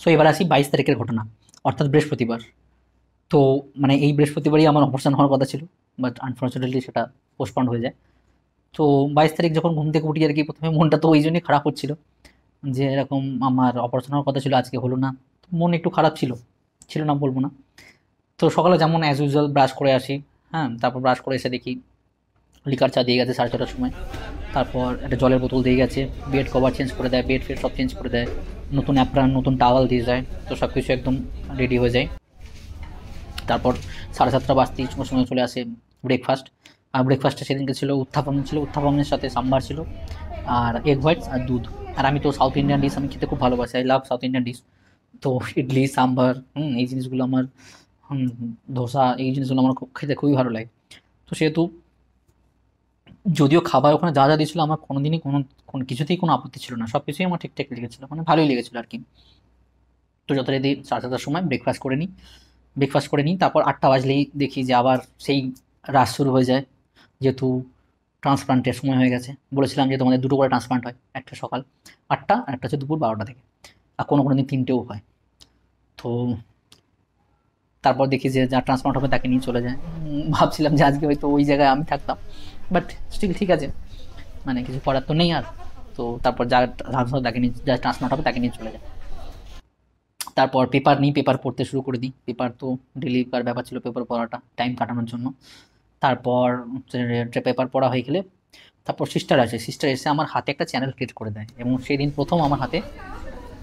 সো এবার আসি 22 তারিখের ঘটনা, অর্থাৎ বৃহস্পতিবার। তো মানে এই বৃহস্পতিবারই আমার অপারেশন হওয়ার কথা ছিল, বাট আনফর্চুনেটলি সেটা পোস্টপন্ড হয়ে যায়। তো 22 তারিখ যখন ঘুম থেকে উঠি আর কি, প্রথমে মনটা তো ওই জন্যই খারাপ হচ্ছিল যে এরকম আমার অপারেশন হওয়ার কথা ছিল, আজকে হলো না। মন একটু খারাপ ছিল না বলবো না। তো সকালে যেমন অ্যাজ ইউজুয়াল ব্রাশ করে আসি। হ্যাঁ, তারপর ব্রাশ করে এসে দেখি লিকার চা দিয়ে গেছে 6:30টার সময়। তারপর একটা জলের বোতল দিয়ে গেছে, বেড কভার চেঞ্জ করে দেয়, বেড ফেড সব চেঞ্জ করে দেয়, নতুন অ্যাপ্রান নতুন টাওয়াল দিয়ে যায়। তো সব কিছু একদম রেডি হয়ে যায়। তারপর 7:30 বাজতেই সময় চলে আসে ব্রেকফাস্ট। আর ব্রেকফাস্টে সেদিনকে ছিল উত্থাপনের সাথে সাম্বার ছিল, আর এগ হোয়াইটস আর দুধ। আর আমি তো সাউথ ইন্ডিয়ান ডিশ আমি খেতে খুব ভালোবাসি, I love south Indian dish. তো ইডলি সাম্বার এই জিনিসগুলো আমার, ধোসা, এই জিনিসগুলো আমার খেতে খুবই ভালো লাগে। তো সেহেতু যদিও খাবার ওখানে যা যা দিয়েছিল আমার কোনোদিনই কোনো কিছুতেই কোনো আপত্তি ছিল না, সব কিছুই আমার ঠিকঠাক লেগেছিল, মানে ভালোই লেগেছিল আর কি। তো যথারীতি 7:30টার সময় ব্রেকফাস্ট করে নিই। তারপর 8টা বাজলেই দেখি যে আবার সেই রাশ শুরু হয়ে যায়, যেহেতু ট্রান্সপ্লান্টের সময় হয়ে গেছে। বলেছিলাম যে তোমাদের দুটো করে ট্রান্সপ্লান্ট হয়, একটা সকাল 8টা আর একটা হচ্ছে দুপুর 12টা থেকে, আর কোনো দিন 3টেও হয়। তো তারপর দেখি যে যা ট্রান্সপ্লান্ট হবে তাকে নিয়ে চলে যায়। ভাবছিলাম যে আজকে হয়তো ওই জায়গায় আমি থাকতাম, বাট স্টিল ঠিক আছে, মানে কিছু করার তো নেই আর। তো তারপর যা ট্রান্সপ্লান্ট হবে তাকে নিয়ে চলে যায়। তারপর পেপার পড়তে শুরু করে দিই। পেপার তো ডেলিকার ব্যাপার ছিল, পেপার পড়াটা টাইম কাটানোর জন্য। তারপর পেপার পড়া হয়ে গেলে তারপর সিস্টার এসে আমার হাতে একটা চ্যানেল ক্রিয়েট করে দেয়, এবং সেদিন প্রথম আমার হাতে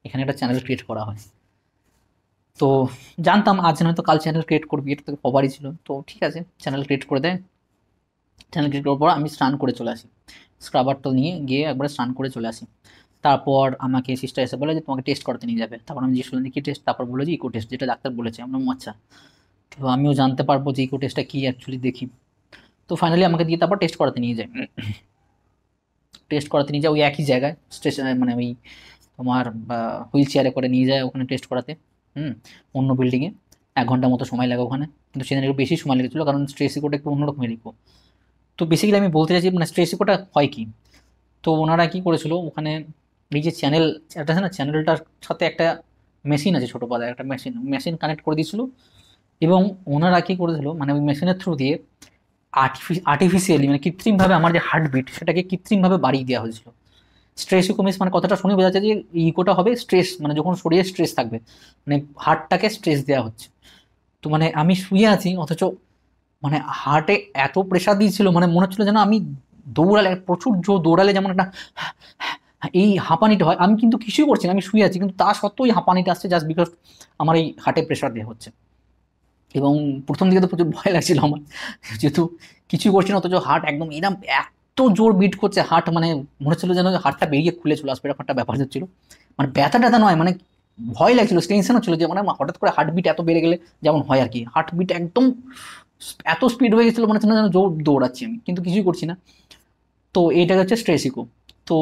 এখানে একটা চ্যানেল ক্রিয়েট করা হয়। তো জানতাম আজ নয়তো কাল চ্যানেল ক্রিয়েট করবি, এটা তো খবরই ছিল। তো ঠিক আছে, চ্যানেল ক্রিয়েট করে দেয়। চ্যানেল ক্রিয়েট করার পর আমি স্নান করে চলে আসি, স্ক্রাবারটা নিয়ে গিয়ে একবারে স্নান করে চলে আসি। তারপর আমাকে সিস্টার এসে বলে যে তোমাকে টেস্ট করতে নিয়ে যাবে। তারপর আমি জিজ্ঞেস করলাম যে কী টেস্ট? তারপর বলে যে ইকো টেস্ট, যেটা ডাক্তার বলেছে। আমরা আচ্ছা, তো আমিও জানতে পারবো যে ইকো টেস্টটা কী অ্যাকচুয়ালি দেখি। তো ফাইনালি আমাকে দিয়ে তারপর টেস্ট করাতে নিয়ে যায়। ওই একই জায়গায় স্টেশনে, মানে ওই তোমার হুইল চেয়ারে করে নিয়ে যায় ওখানে টেস্ট করাতে। অন্য বিল্ডিংয়ে 1 ঘন্টা মতো সময় লাগে ওখানে, কিন্তু সেখানে একটু বেশি সময় লেগেছিলো, কারণ স্ট্রেস ইকোটা একটু অন্যরকমের ইকো। তো বেসিক্যালি আমি বলতে চাইছি মানে স্ট্রেস ইকোটা হয় কি। তো ওনারা কী করেছিল ওখানে, এই যে একটা আছে না, চ্যানেলটার সাথে একটা মেশিন আছে, ছোটো পাতায় একটা মেশিন কানেক্ট করে দিয়েছিল। এবং ওনারা কি করেছিল, মানে ওই মেশিনের থ্রু দিয়ে আর্টিফিশিয়ালি মানে কৃত্রিমভাবে আমার যে হার্টবিট সেটাকে কৃত্রিমভাবে বাড়িয়ে দেওয়া হয়েছিল। স্ট্রেস ইকোমিস মানে কথাটা শুনে বোঝা যাচ্ছে যে ইকোটা হবে স্ট্রেস, মানে যখন শরীরে স্ট্রেস থাকবে, মানে হার্টটাকে স্ট্রেস দেওয়া হচ্ছে। তো মানে আমি শুয়ে আছি, অথচ মানে হার্টে এত প্রেশার দিয়েছিল, মানে মনে হচ্ছিল যেন আমি দৌড়ালে, প্রচুর জোর দৌড়ালে যেমন একটা এই হাঁপানিটা হয়, আমি কিন্তু কিছুই করছি না, আমি শুয়ে আছি, কিন্তু তা সত্ত্বেও এই হাঁপানিটা আসছে জাস্ট বিকজ আমার এই হার্টে প্রেশার দেওয়া হচ্ছে। এবং প্রথম দিকে তো প্রচুর ভয় লাগছিল আমার, যেহেতু কিছুই করছি না, অথচ হার্ট একদম এরকম এত জোর বিট করছে, হার্ট মানে মনে হচ্ছিল যেন হার্টটা বেরিয়ে খুলে চলে আসবে, এরকম একটা ব্যাপার হচ্ছিল। মানে ব্যথা ট্যাথা নয়, মানে ভয় লাগছিল, টেনশন হচ্ছিল যে মানে হঠাৎ করে হার্টবিট এত বেড়ে গেলে যেমন হয় আর কি, হার্টবিট একদম এত স্পিড হয়ে গেছিলো, মনে হচ্ছে না যেন জোর দৌড়াচ্ছি আমি, কিন্তু কিছুই করছি না। তো এইটা হচ্ছে স্ট্রেস ইকো। তো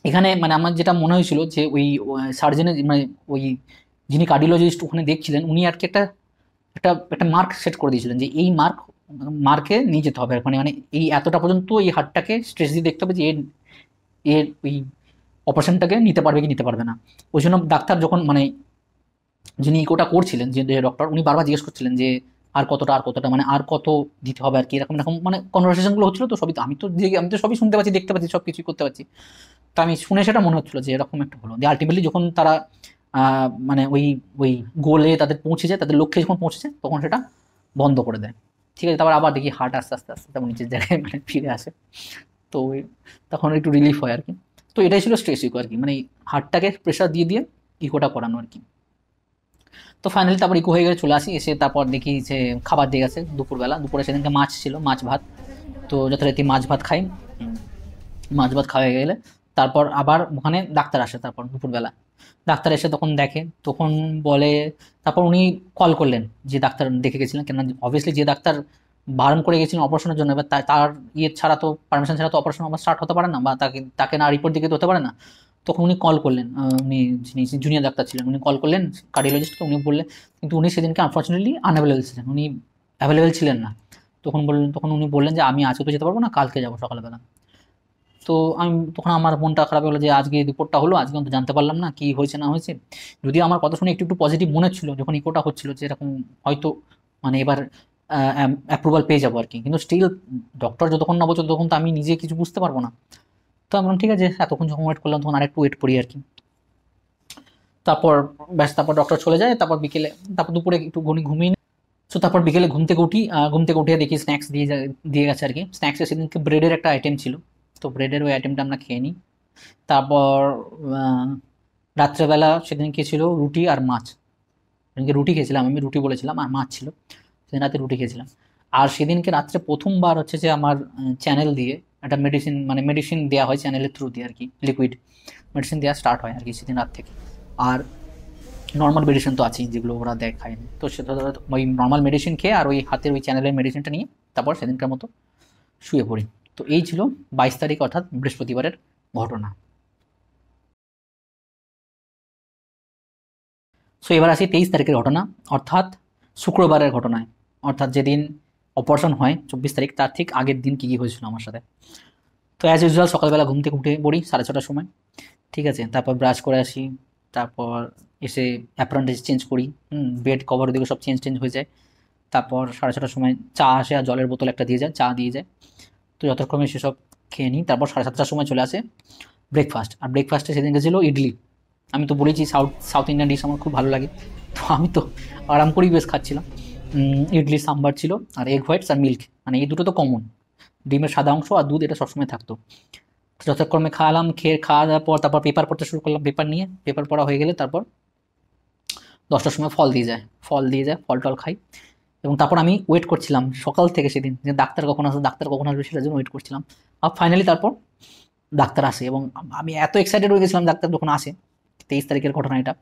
এখানে মানে আমার যেটা মনে হয়েছিল যে ওই সার্জেনের মানে ওই যিনি কার্ডিওলজিস্ট ওখানে দেখছিলেন, উনি আর কি একটা একটা একটা মার্ক সেট করে দিয়েছিলেন যে এই মার্কে নিয়ে যেতে হবে, মানে মানে এই এতটা পর্যন্ত এই হার্টটাকে স্ট্রেস দিয়ে দেখতে হবে যে এর এর ওই অপারেশনটাকে নিতে পারবে কি নিতে পারবে না। ওই জন্য ডাক্তার যখন মানে যিনি ইকোটা করছিলেন, যে ডক্টর, উনি বারবার জিজ্ঞেস করছিলেন যে আর কতটা মানে আর কত দিতে হবে আর কি, এরকম এরকম মানে কনভারসেশনগুলো হচ্ছিল। তো সবই তো আমি তো সবই শুনতে পাচ্ছি, দেখতে পাচ্ছি, সব কিছুই করতে পারছি। তো আমি শুনে সেটা মনে হচ্ছিল যে এরকম একটা হলো যে আলটিমেটলি যখন তারা মানে ওই ওই গোলে তাদের পৌঁছে যায়, তাদের লক্ষ্যে যখন পৌঁছেছে, তখন সেটা বন্ধ করে দেয়। ঠিক আছে, তারপর আবার দেখি হার্ট আস্তে আস্তে আস্তে তেমন নিচের জায়গায় মানে ফিরে আসে। তো তখন একটু রিলিফ হয় আর কি। তো এটাই ছিল স্ট্রেস ইকো আর কি, মানে হার্টটাকে প্রেশার দিয়ে দিয়ে ইকোটা করানো আর কি। তো ফাইনালি তারপর ইকো হয়ে গেলে চলে আসি, এসে তারপর দেখি যে খাবার দিয়ে গেছে দুপুরবেলা, দুপুরে সেদিনকে মাছ ছিল, মাছ ভাত। তো যথারীতি মাছ ভাত খাই। মাছ ভাত খাওয়া হয়ে গেলে তারপর আবার ওখানে ডাক্তার আসে, তারপর দুপুরবেলা ডাক্তার এসে তখন দেখে, তখন বলে, তারপর উনি কল করলেন যে ডাক্তার দেখে গেছিলেন, কেন অবভিয়াসলি যে ডাক্তার বারণ করে গেছিলেন অপারেশনের জন্য, এবার তার ইয়ে ছাড়া তো, পারমিশন ছাড়া তো অপারেশন আবার স্টার্ট হতে পারে না, বা তাকে তাকে না রিপোর্ট দিকে তো হতে পারে না। তখন উনি কল করলেন, উনি যিনি জুনিয়র ডাক্তার ছিলেন, উনি কল করলেন কার্ডিওলজিস্টকে, উনি বললেন, কিন্তু উনি সেদিনকে আনফর্চুনেটলি আনঅ্যাভেলেবল ছিলেন, উনি অ্যাভেলেবেল ছিলেন না। তখন উনি বললেন যে আমি আজকে তো যেতে পারবো না, কালকে যাবো সকালবেলা। তো আমি তখন আমার মনটা খারাপ হলো যে আজকে রিপোর্টটা হলো, আজকে অন্তত জানতে পারলাম না কি হয়েছে না হয়েছে। যদিও আমার কথা শুনে একটু একটু পজিটিভ মনে ছিল যখন ইকোটা হচ্ছিল, যে এরকম হয়তো মানে এবার অ্যাপ্রুভাল পেয়ে যাবো আর কি, কিন্তু স্টিল ডক্টর যতক্ষণ না বলছো ততক্ষণ তো আমি নিজে কিছু বুঝতে পারবো না। তো আমি বললাম ঠিক আছে, এতক্ষণ যখন ওয়েট করলাম তখন আরেকটু ওয়েট করি আর কি। তারপর ব্যাস, তারপর ডক্টর চলে যায়, তারপর বিকেলে, তারপর দুপুরে একটু ঘুমিয়ে নিই। তো তারপর বিকেলে ঘুম থেকে উঠি, ঘুম থেকে উঠে দেখি স্ন্যাক্স দিয়ে গেছে আর কি। স্ন্যাক্সে সেদিনকে ব্রেডের একটা আইটেম ছিল, তো ব্রেডের ওই আইটেমটা আমরা খেয়ে নিই। তারপর আহ, রাত্রেবেলা সেদিন কি ছিল, রুটি আর মাছ। সেদিনকে রুটি খেয়েছিলাম, আমি রুটি বলেছিলাম, আর মাছ ছিল। সেদিন রাতে রুটি খেয়েছিলাম। আর সেদিনকে রাত্রে প্রথমবার হচ্ছে যে আমার চ্যানেল দিয়ে একটা মেডিসিন দেওয়া হয় চ্যানেলের থ্রু দিয়ে আর কি, লিকুইড মেডিসিন দেওয়া স্টার্ট হয় আর কি সেদিন রাত থেকে। আর নর্মাল মেডিসিন তো আছেই, যেগুলো ওরা দেখায়, তো সেটা ওই নর্মাল মেডিসিন খেয়ে আর ওই হাতের ওই চ্যানেলের মেডিসিনটা নিয়ে তারপর সেদিনকার মতো শুয়ে পড়ি। তো এই ছিল 22 তারিখ অর্থাৎ বৃহস্পতিবারের ঘটনা। সো এবার আসি 23 তারিখের ঘটনা, অর্থাৎ শুক্রবারের ঘটনায়, অর্থাৎ যেদিন অপারেশন হয় 24 তারিখ, তার ঠিক আগের দিন কী কী হয়েছিল আমার সাথে। তো অ্যাজ ইউজুয়াল সকালবেলা ঘুম থেকে উঠে পড়ি 6:30টার সময়। ঠিক আছে, তারপর ব্রাশ করে আসি, তারপর এসে অ্যাপ্রন্টেজ চেঞ্জ করি, বেড কভার ওদিকে সব চেঞ্জ টেঞ্জ হয়ে যায়। তারপর 6:30টার সময় চা আসে, আর জলের বোতল একটা দিয়ে যায়, চা দিয়ে যায়। তো যথাক্রমে সেসব খেয়ে নিই। তারপর 7:30টার সময় চলে আসে ব্রেকফাস্ট, আর ব্রেকফাস্টে সেদিনকে ছিল ইডলি। আমি তো বলেছি সাউথ সাউথ ইন্ডিয়ান ডিশ আমার খুব ভালো লাগে, তো আমি তো আরাম করেই বেশ খাচ্ছিলাম। ইডলি সাম্বার ছিল, আর এগ হোয়াইটস আর মিল্ক, মানে এই দুটো তো কমন, ডিমের সাদা অংশ আর দুধ, এটা সবসময় থাকতো। তো যথাক্রমে খাওয়া দাওয়ার পর তারপর পেপার পড়তে শুরু করলাম, পেপার পড়া হয়ে গেলে তারপর 10টার সময় ফল দিয়ে যায়, ফল টল খাই। এবং তারপর আমি ওয়েট করছিলাম সকাল থেকে সেদিন, যে ডাক্তার কখন আসবে সেটার জন্য ওয়েট করছিলাম। আর ফাইনালি তারপর ডাক্তার আসে, এবং আমি এত এক্সাইটেড হয়ে গেছিলাম ডাক্তার যখন আসে। 23 তারিখের ঘটনা এটা।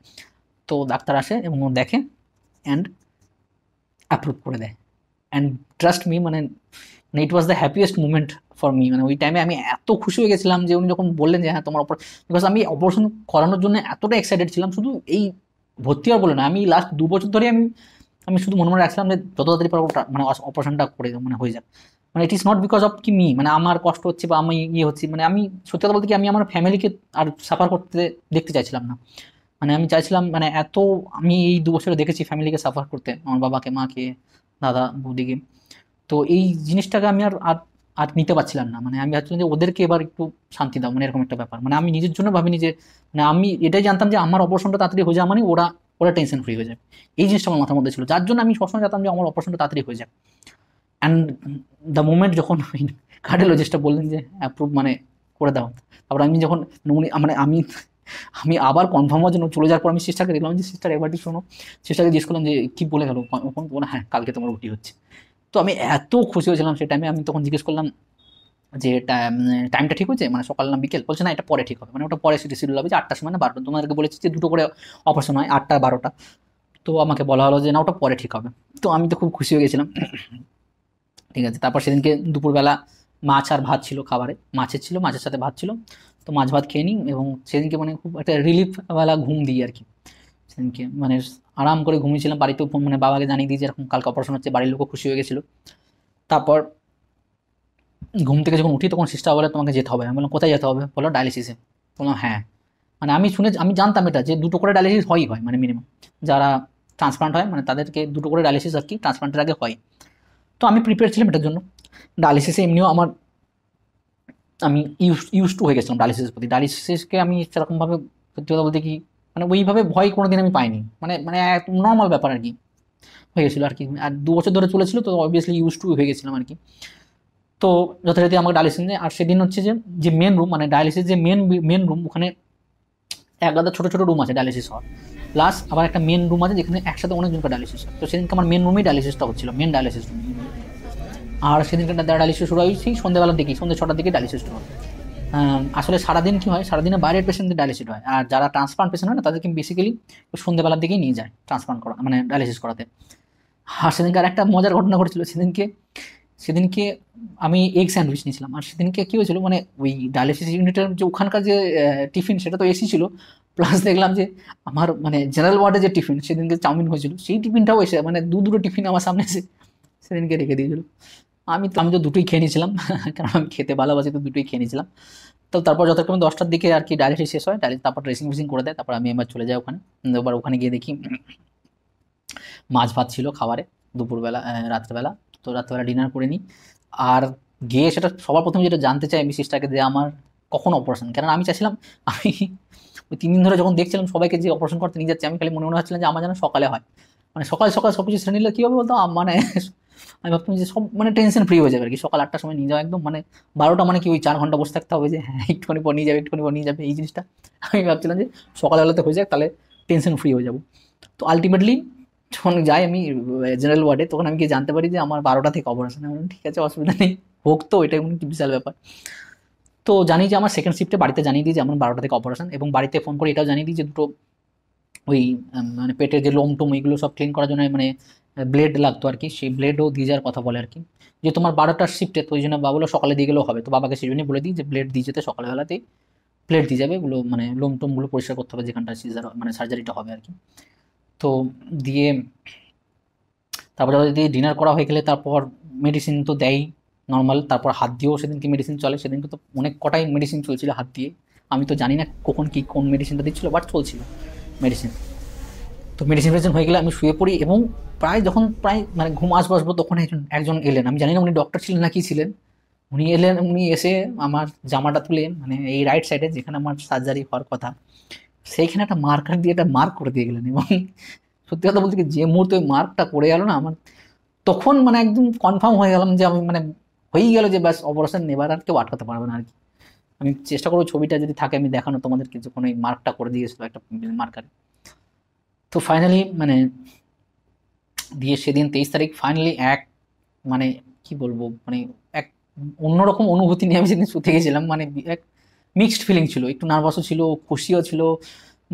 তো ডাক্তার আসে এবং ও দেখে অ্যান্ড অ্যাপ্রুভ করে দেয়। অ্যান্ড ট্রাস্ট মি, মানে it was the happiest moment for me, মানে ওই টাইমে আমি এত খুশি হয়ে গেছিলাম যে উনি যখন বললেন যে হ্যাঁ তোমার বিকজ আমি অপারেশন করানোর জন্য এতটা এক্সাইটেড ছিলাম, শুধু এই ভর্তি হওয়ার বলে না, আমি লাস্ট 2 বছর ধরে আমি আমি শুধু মনে মনে রাখছিলাম যে যত তাড়াতাড়ি পারবো মানে অপারেশনটা করে মানে হয়ে যাক। মানে it is not because of কি মি, মানে আমার কষ্ট হচ্ছে বা আমি ইয়ে হচ্ছি, মানে আমি সত্যি কথা বলতে কি আমি আমার ফ্যামিলিকে আর সাফার করতে দেখতে চাইছিলাম না। মানে আমি চাইছিলাম মানে এত, আমি এই 2 বছরে দেখেছি ফ্যামিলিকে সাফার করতে, আমার বাবাকে, মাকে, দাদা বৌদিকে। তো এই জিনিসটাকে আমি আর আর আর নিতে পারছিলাম না। মানে আমি ভাবছিলাম যে ওদেরকে এবার একটু শান্তি দাও, মানে এরকম একটা ব্যাপার। মানে আমি নিজের জন্য ভাবিনি যে, মানে আমি এটাই জানতাম যে আমার অপারেশনটা তাড়াতাড়ি হয়ে যাওয়া মানে ওরা ওরা টেনশন ফ্রি হয়ে যাবে। এই জিনিসটা আমার মাথার মধ্যে ছিল, যার জন্য আমি সবসময় চাইতাম যে আমার অপারেশনটা তাড়াতাড়ি হয়ে যাক। অ্যান্ড দ্য মোমেন্ট যখন ওই কার্ডিওলজিস্টটা বললেন যে অ্যাপ্রুভ, মানে করে দাও, তারপর আমি যখন উনি মানে আমি আমি আবার কনফার্ম হওয়ার জন্য চলে যাওয়ার পর আমি সিস্টারকে দেখলাম যে সিস্টার একবারটি শোনো। সিস্টারকে জিজ্ঞেস করলাম যে কি বলে গেল, তখন বলে হ্যাঁ কালকে তোমার ওটি হচ্ছে। তো আমি এত খুশি হয়েছিলাম সেই টাইমে। আমি তখন জিজ্ঞেস করলাম যে টাইমটা ঠিক হয়েছে, মানে সকাল না বিকেল? বলছে না, এটা পরে ঠিক হবে, মানে ওটা পরে সেটি শিডিউল হবে যে 8টার সময় না 12টা। তোমাদেরকে বলেছি যে দুটো করে অপারেশন হয়, 8টা 12টা। তো আমাকে বলা হলো যে না, ওটা পরে ঠিক হবে। তো আমি তো খুব খুশি হয়ে গেছিলাম। ঠিক আছে, তারপর সেদিনকে দুপুরবেলা মাছ আর ভাত ছিল খাবারে, মাছের ছিল, মাছের সাথে ভাত ছিল। তো মাছ ভাত খেয়ে নিই, এবং সেদিনকে মানে খুব একটা রিলিফওয়ালা ঘুম দিই আর কি। সেদিনকে মানে আরাম করে ঘুমিয়েছিলাম। বাড়িতেও ফোন, মানে বাবাকে জানিয়ে দিই যে এরকম কালকে অপারেশন হচ্ছে, বাড়ির লোকও খুশি হয়ে গেছিলো। তারপর ঘুম থেকে যখন উঠি তখন সিস্টার বলে তোমাকে যেতে হবে। আমি বললাম কোথায় যেতে হবে? বললো ডায়ালিসিসে। বললাম হ্যাঁ। মানে আমি জানতাম এটা যে দুটো করে ডায়ালিসিস হয়, মানে মিনিমাম যারা ট্রান্সপ্লান্ট হয় মানে তাদেরকে দুটো করে ডায়ালিসিস আর কি ট্রান্সপ্লান্টের আগে হয়। তো আমি প্রিপেয়ার ছিলাম এটার জন্য। ডায়ালিসিসে এমনিও আমার, আমি ইউজ টু হয়ে গেছিলাম ডায়ালিসিসের প্রতি। ডায়ালিসিসকে আমি সেরকমভাবে, সত্যি কথা বলতে কি, মানে ওইভাবে ভয় কোনোদিন আমি পাইনি। মানে মানে নর্মাল ব্যাপার আর কি হয়ে গেছিলো আর কি। আর 2 বছর ধরে চলেছিল, তো অবভিয়াসলি ইউজ টু হয়ে গেছিলাম আর কি। তো যথারীতি আমাকে ডায়ালিসিস নেয়। আর সেদিন হচ্ছে যে মেন রুম, মানে ডায়ালিসিস যে মেন রুম, ওখানে আলাদা ছোটো ছোটো রুম আছে ডায়ালিসিস হওয়ার। প্লাস আবার একটা মেন রুম আছে যেখানে একসাথে অনেকজনকে ডায়ালিসিস হয়। তো সেদিনকে আমার মেন রুমেই ডায়ালিসিসটা হচ্ছিল, মেন ডায়ালিসিস রুম। আর সেদিনকে ডায়ালিসিস শুরু হয় সেই সন্ধ্যেবেলার দিকেই, সন্ধ্যে 6টার দিকে ডায়ালিসিস শুরু হয়। আসলে সারাদিন কী হয়, সারাদিনে বাইরের পেশেন্টদের ডায়ালিসিস হয়, আর যারা ট্রান্সপ্লান্ট পেশেন্ট হয় না তাদেরকে বেসিক্যালি সন্ধ্যেবেলার দিকেই নিয়ে যায় ট্রান্সপ্লান্ট করা, মানে ডায়ালিসিস করাতে। আর সেদিনকে আর একটা মজার ঘটনা ঘটেছিল। সেদিনকে সেদিনকে আমি এগ স্যান্ডউইচ নিয়েছিলাম। আর সেদিনকে কী হয়েছিল, মানে ওই ডায়ালিসিস ইউনিটের যে ওখানকার যে টিফিন, সেটা তো এসি ছিল। প্লাস দেখলাম যে আমার মানে জেনারেল ওয়ার্ডে যে টিফিন, সেদিনকে চাউমিন হয়েছিল, সেই টিফিনটাও এসে মানে দুটো টিফিন আমার সামনে এসে সেদিনকে রেখে দিয়েছিল। আমি তো দুটোই খেয়ে নিয়েছিলাম। কারণ আমি খেতে ভালোবাসি, তো দুটোই খেয়ে নিয়েছিলাম। তো তারপর যথাক্রমে 10টার দিকে আর কি ডায়ালিসিস শেষ হয়। তারপর ড্রেসিং ফেসিং করে দেয়। তারপর আমি এবার চলে যাই ওখানে। এবার ওখানে গিয়ে দেখি মাছ ভাত ছিল খাবারে দুপুরবেলা, রাত্রেবেলা। তো রাত্রেবেলা ডিনার করে নিই। আর গিয়ে সেটা সবার প্রথমে যেটা জানতে চাই আমি সিস্টারকে, যে আমার কখন অপারেশন। কেন আমি চাইছিলাম, আমি ওই 3 দিন ধরে যখন দেখছিলাম সবাইকে যে অপারেশন করতে নিয়ে যাচ্ছে, আমি খালি মনে হচ্ছিলাম যে আমার যেন সকালে হয়। মানে সকাল সকাল সব কিছু সেরে নিলে কী হবে বলতো, মানে আমি ভাবতাম যে সব মানে টেনশন ফ্রি হয়ে যাবে আর কি। সকাল 8টার সময় নিয়ে যাওয়া একদম, মানে 12টা মানে কি ওই 4 ঘন্টা বসে থাকতে হবে যে হ্যাঁ একটুখানি পর নিয়ে যাবে, একটুখানি পর নিয়ে যাবে, এই জিনিসটা আমি ভাবছিলাম যে সকালবেলাতে হয়ে যাক, তাহলে টেনশন ফ্রি হয়ে যাবো। তো আলটিমেটলি যখন যাই আমি জেনারেল ওয়ার্ডে, তখন আমি গিয়ে জানতে পারি যে আমার 12টা থেকে অপারেশন। আমি বললাম, ঠিক আছে, অসুবিধা নেই, হোক, তো এটা কোনো কি বিশাল ব্যাপার। তো জানি যে আমার সেকেন্ড শিফটে বাড়িতে জানিয়ে দিই যে আমার 12টা থেকে অপারেশন, এবং বাড়িতে ফোন করে এটাও জানিয়ে দিই যে দুটো ওই মানে পেটের যে লোম টোম এগুলো সব ক্লিন করার জন্য মানে ব্লেড লাগতো আর কি, সেই ব্লেডও দিয়ে যাওয়ার কথা বলে আর কি। যে তোমার 12টার শিফটে, তো ওই জন্য বাবা বললো সকালে দিয়ে গেলেও হবে। তো বাবাকে সেই জন্যই বলে দিই যে ব্লেড দিয়ে যেতে, সকালবেলাতেই ব্লেড দিয়ে যাবে, এগুলো মানে লোম টোমগুলো পরিষ্কার করতে হবে যেখানটা সিজার মানে সার্জারিটা হবে আর কি। তো দিয়ে তারপর যদি ডিনার করা হয়ে গেলে তারপর মেডিসিন তো দেয়ই নর্মাল। তারপর হাত দিয়েও সেদিনকে মেডিসিন চলে। সেদিনকে তো অনেক কটাই মেডিসিন চলছিল হাত দিয়ে। আমি তো জানি না কখন কি কোন মেডিসিনটা দিচ্ছিলো, বাট চলছিল মেডিসিন। তো মেডিসিন ফেডিসিন হয়ে গেলে আমি শুয়ে পড়ি, এবং যখন প্রায় মানে ঘুম আসবো তখন একজন একজন এলেন। আমি জানি না উনি ডক্টর ছিলেন না কি ছিলেন। উনি এলেন, উনি এসে আমার জামাটা তুলে, মানে এই রাইট সাইডে যেখানে আমার সার্জারি হওয়ার কথা, সেইখানে একটা মার্কার দিয়ে একটা মার্ক করে দিয়ে গেলেন। এবং সত্যি কথা বলতে কি, যে মুহূর্তে ওই মার্কটা করে গেল না আমার, তখন মানে একদম কনফার্ম হয়ে গেলাম যে আমি মানে হয়েই গেল যে ব্যাস অপারেশন নেবার আর কেউ আটকাতে পারবে না আর কি। আমি চেষ্টা করবো ছবিটা যদি থাকে আমি দেখানো তোমাদেরকে, যখন ওই মার্কটা করে দিয়েছিল একটা মার্কারে। তো ফাইনালি মানে দিয়ে সেদিন 23 তারিখ ফাইনালি এক, মানে কি বলবো, মানে এক অন্যরকম অনুভূতি নিয়ে আমি সেদিন শুতে গেছিলাম। মানে এক মিক্সড ফিলিং ছিল, একটু নার্ভাসও ছিল, খুশিও ছিল,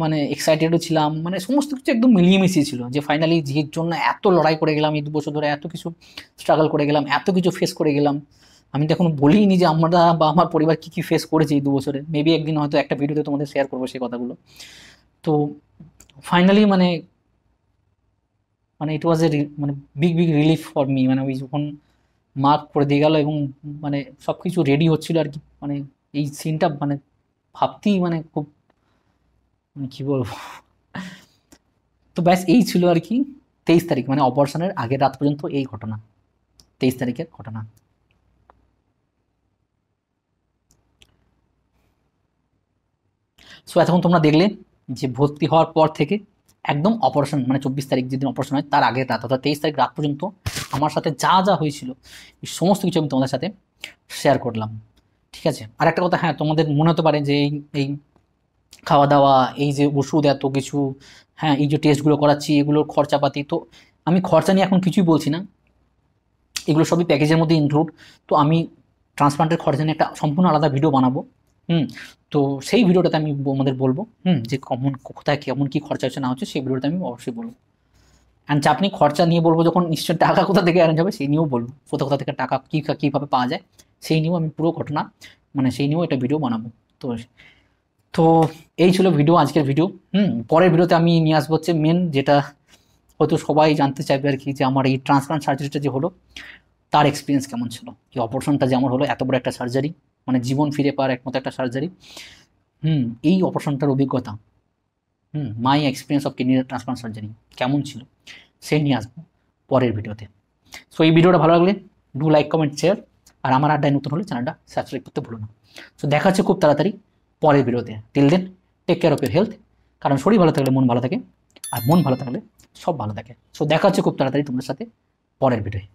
মানে এক্সাইটেডও ছিলাম। মানে সমস্ত কিছু একদম মিলিয়ে মিশিয়ে ছিল, যে ফাইনালি যে জন্য এত লড়াই করে গেলাম এই 2 বছর ধরে, এত কিছু স্ট্রাগল করে গেলাম, এত কিছু ফেস করে গেলাম। আমি তো এখনো বলিনি যে আমরা বা আমার পরিবার কী কী ফেস করেছে এই 2 বছরে। মেবি একদিন হয়তো একটা ভিডিওতে তোমাদের শেয়ার করবো সেই কথাগুলো। তো ফাইনালি মানে মানে ইট ওয়াজ এ মানে big big relief for me. মানে ওই যখন মার্ক করে দিয়ে গেল এবং মানে সব কিছু রেডি হচ্ছিল আর কি, মানে এই সিনটা মানে ভাবতেই মানে খুব, মানে কী বলবো, তো ব্যাস এই ছিল আর কি 23 তারিখ, মানে অপারেশনের আগের রাত পর্যন্ত এই ঘটনা, 23 তারিখের ঘটনা। সো এতক্ষণ তোমরা দেখলে যে ভর্তি হওয়ার পর থেকে একদম অপারেশন, মানে 24 তারিখ যেদিন অপারেশন হয় তার আগের রাত, অর্থাৎ 23 তারিখ রাত পর্যন্ত আমার সাথে যা যা হয়েছিল এই সমস্ত কিছু আমি তোমাদের সাথে শেয়ার করলাম। ঠিক আছে, আর একটা কথা, হ্যাঁ তোমাদের মনে হতে পারে যে এই এই খাওয়া দাওয়া, এই যে ওষুধ এত কিছু, হ্যাঁ এই যে টেস্টগুলো করাচ্ছি এগুলোর খরচাপাতি, তো আমি খরচা নিয়ে এখন কিছুই বলছি না, এগুলো সবই প্যাকেজের মধ্যে ইনক্লুড। তো আমি ট্রান্সপ্লান্টের খরচা নিয়ে একটা সম্পূর্ণ আলাদা ভিডিও বানাবো। হুম, তো সেই ভিডিওটাতে আমি আমাদের বলবো যে কমন কোথায় কেমন কী খরচা হচ্ছে না হচ্ছে, সেই ভিডিওটা আমি অবশ্যই বলবো। অ্যান্ড আপনি খরচা নিয়ে বলবো যখন, নিশ্চয় টাকা কোথা থেকে অ্যারেঞ্জ হবে সেই নিয়েও বলবো, কোথা কোথা থেকে টাকা কীভাবে পাওয়া যায় সেই নিয়েও আমি পুরো ঘটনা, মানে সেই নিয়েও একটা ভিডিও বানাবো। তো তো এই ছিল ভিডিও, আজকের ভিডিও। পরের ভিডিওতে আমি নিয়ে আসবো হচ্ছে মেন যেটা হয়তো সবাই জানতে চাইবে আর কি, যে আমার এই ট্রান্সপ্লান্ট সার্জারিটা যে হলো তার এক্সপিরিয়েন্স কেমন ছিল, এই অপারেশনটা যে আমার হলো, এত বড় একটা সার্জারি, মানে জীবন ফিরে পাওয়ার একমতো একটা সার্জারি। এই অপারেশনটার অভিজ্ঞতা, মাই experience of kidney transplant surgery কেমন ছিল সেই নিয়ে আসবো পরের ভিডিওতে। সো এই ভিডিওটা ভালো লাগলে ডু লাইক কমেন্ট শেয়ার, আর আমার আড্ডায় নতুন হলে চ্যানেলটা সাবস্ক্রাইব করতে ভুলো না। সো দেখা হচ্ছে খুব তাড়াতাড়ি পরের ভিডিওতে। Till then, take care of your health, কারণ শরীর ভালো থাকলে মন ভালো থাকে, আর মন ভালো থাকলে সব ভালো থাকে। সো দেখা হচ্ছে খুব তাড়াতাড়ি তোমাদের সাথে পরের ভিডিওতে।